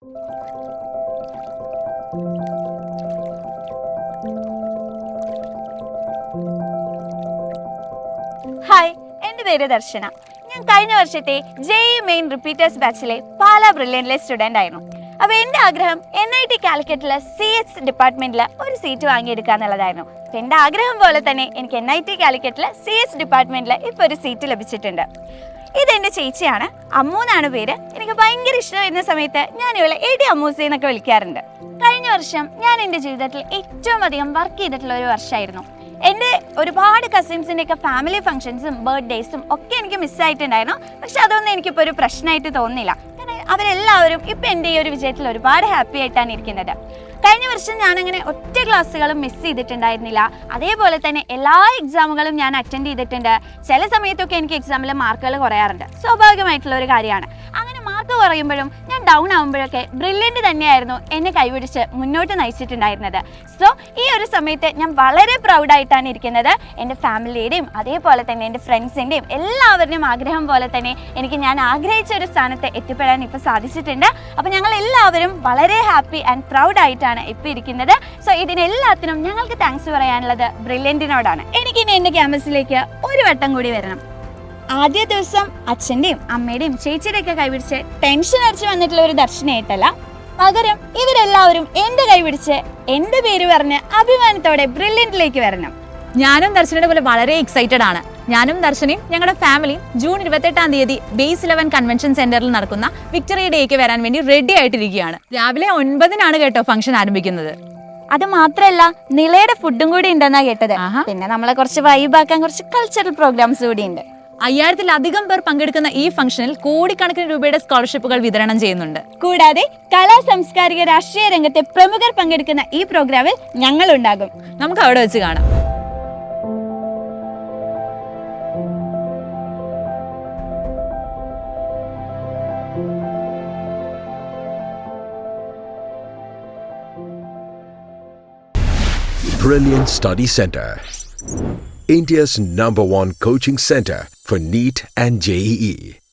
Hi, എൻ്റെ പേര് ദർശന. ഞാൻ കഴിഞ്ഞ വർഷത്തെ JEE മെയിൻ റിപ്പീറ്റേഴ്സ് ബാച്ചിലെ പാലാ ബ്രില്യൻറ്റിലെ സ്റ്റുഡൻ്റ് ആയിരുന്നു. അപ്പോൾ എൻ്റെ ആഗ്രഹം NIT കാലിക്കറ്റിലെ CS ഡിപ്പാർട്ട്മെൻറ്റിൽ ഒരു സീറ്റ് വാങ്ങിയെടുക്കുക എന്നുള്ളതായിരുന്നു. അപ്പോൾ എൻ്റെ ആഗ്രഹം പോലെ തന്നെ എനിക്ക് NIT കാലിക്കറ്റിലെ CS ഡിപ്പാർട്ട്മെൻറ്റിൽ ഇപ്പോൾ ഒരു സീറ്റ് ലഭിച്ചിട്ടുണ്ട്. ഇതെൻ്റെ ചേച്ചിയാണ്, അമ്മു എന്നാണ് പേര്. എനിക്ക് ഭയങ്കര ഇഷ്ടമായിരുന്ന സമയത്ത് ഞാൻ ഇവളെ എടി അമ്മൂസി എന്നൊക്കെ വിളിക്കാറുണ്ട്. കഴിഞ്ഞ വർഷം ഞാൻ എൻ്റെ ജീവിതത്തിൽ ഏറ്റവും അധികം വർക്ക് ചെയ്തിട്ടുള്ള ഒരു വർഷമായിരുന്നു. എൻ്റെ ഒരുപാട് കസിൻസിൻ്റെയൊക്കെ ഫാമിലി ഫംഗ്ഷൻസും ബർത്ത്ഡേയ്സും ഒക്കെ എനിക്ക് മിസ്സായിട്ടുണ്ടായിരുന്നു. പക്ഷെ അതൊന്നും എനിക്കിപ്പോൾ ഒരു പ്രശ്നമായിട്ട് തോന്നുന്നില്ല. കാരണം അവരെല്ലാവരും ഇപ്പോൾ എൻ്റെ ഈ ഒരു വിജയത്തിൽ ഒരുപാട് ഹാപ്പി ആയിട്ടാണ് ഇരിക്കുന്നത്. കഴിഞ്ഞ വർഷം ഞാനങ്ങനെ ഒറ്റ ക്ലാസ്സുകളും മിസ് ചെയ്തിട്ടുണ്ടായിരുന്നില്ല. അതേപോലെ തന്നെ എല്ലാ എക്സാമുകളും ഞാൻ അറ്റൻഡ് ചെയ്തിട്ടുണ്ട്. ചില സമയത്തൊക്കെ എനിക്ക് എക്സാമിൽ മാർക്കുകൾ കുറയാറുണ്ട്, സ്വാഭാവികമായിട്ടുള്ള ഒരു കാര്യമാണ്. അങ്ങനെ മാർക്ക് കുറയുമ്പോഴും ഞാൻ ഡൗൺ ആകുമ്പോഴൊക്കെ ബ്രില്യൻ്റ് തന്നെയായിരുന്നു എന്നെ കൈപിടിച്ച് മുന്നോട്ട് നയിച്ചിട്ടുണ്ടായിരുന്നത്. സോ ഈ ഒരു സമയത്ത് ഞാൻ വളരെ പ്രൗഡായിട്ടാണ് ഇരിക്കുന്നത്. എൻ്റെ ഫാമിലിയുടെയും അതേപോലെ തന്നെ എൻ്റെ ഫ്രണ്ട്സിൻ്റെയും എല്ലാവരുടെയും ആഗ്രഹം പോലെ തന്നെ എനിക്ക് ഞാൻ ആഗ്രഹിച്ച ഒരു സ്ഥാനത്ത് എത്തിപ്പെടാൻ ഇപ്പോൾ സാധിച്ചിട്ടുണ്ട്. അപ്പോൾ ഞങ്ങൾ എല്ലാവരും വളരെ ഹാപ്പി ആൻഡ് പ്രൗഡായിട്ടാണ് ഇപ്പോൾ ഇരിക്കുന്നത്. സോ ഇതിനെല്ലാത്തിനും ഞങ്ങൾക്ക് താങ്ക്സ് പറയാനുള്ളത് ബ്രില്യൻറ്റിനോടാണ്. എനിക്കിനി എൻ്റെ ക്യാമ്പസിലേക്ക് ഒരു വട്ടം കൂടി വരണം. ആദ്യ ദിവസം അച്ഛൻ്റെയും അമ്മയുടെയും ചേച്ചിയുടെയൊക്കെ കൈപിടിച്ച് ടെൻഷൻ അടിച്ച് വന്നിട്ടുള്ള ഒരു ദർശനമായിട്ടല്ല, പകരം ഇവരെല്ലാവരും എൻ്റെ കൈപിടിച്ച് എൻ്റെ പേര് പറഞ്ഞ് അഭിമാനത്തോടെ ബ്രില്യൻറ്റിലേക്ക് വരണം. ഞാനും ദർശനയുടെ പോലെ വളരെ എക്സൈറ്റഡ് ആണ്. ഞാനും ദർശനയും ഞങ്ങളുടെ ഫാമിലിയും ജൂൺ 28-ാം തീയതി ബേസ് 11 കൺവെൻഷൻ സെന്ററിൽ നടക്കുന്ന വിക്ടറി ഡേക്ക് വരാൻ വേണ്ടി റെഡി ആയിട്ടിരിക്കുകയാണ്. രാവിലെ 9-നാണ് കേട്ടോ ഫംഗ്ഷൻ ആരംഭിക്കുന്നത്. അത് മാത്രല്ല, നിലയുടെ ഫുഡും കൂടി ഉണ്ടെന്നാ കേട്ടത്. പിന്നെ നമ്മളെ കുറച്ച് വൈബാക്കാൻ കുറച്ച് കൾച്ചറൽ പ്രോഗ്രാംസ് കൂടി ഉണ്ട്. 5000-ലധികം പേർ പങ്കെടുക്കുന്ന ഈ ഫംഗ്ഷനിൽ കോടിക്കണക്കിന് രൂപയുടെ സ്കോളർഷിപ്പുകൾ വിതരണം ചെയ്യുന്നുണ്ട്. കൂടാതെ കലാ സാംസ്കാരിക രാഷ്ട്രീയ രംഗത്തെ പ്രമുഖർ പങ്കെടുക്കുന്ന ഈ പ്രോഗ്രാമിൽ ഞങ്ങൾ ഉണ്ടാകും. നമുക്ക് അവിടെ വെച്ച് കാണാം. Brilliant Study Center, India's #1 coaching center for NEET and JEE.